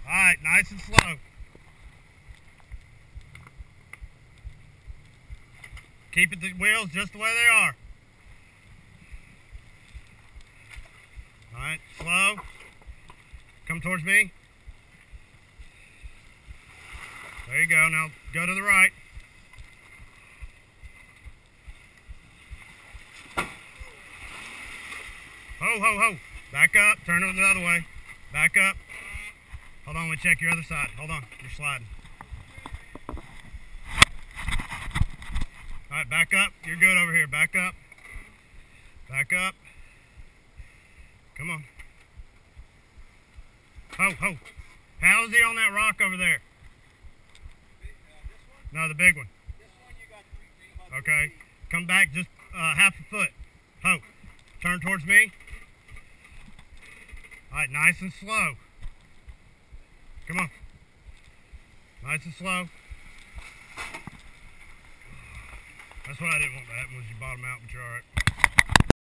Alright, nice and slow. Keep the wheels just the way they are. Alright, slow. Come towards me. There you go. Now go to the right. Ho, ho, ho. Back up. Turn it the other way. Back up. Hold on, we check your other side. Hold on. You're sliding. Alright, back up. You're good over here. Back up. Back up. Come on. Ho, ho. How is he on that rock over there? No, the big one. Okay. Come back just half a foot. Ho. Turn towards me. Alright, nice and slow. Come on. Nice and slow. That's what I didn't want to happen was you bottom out, but you're alright.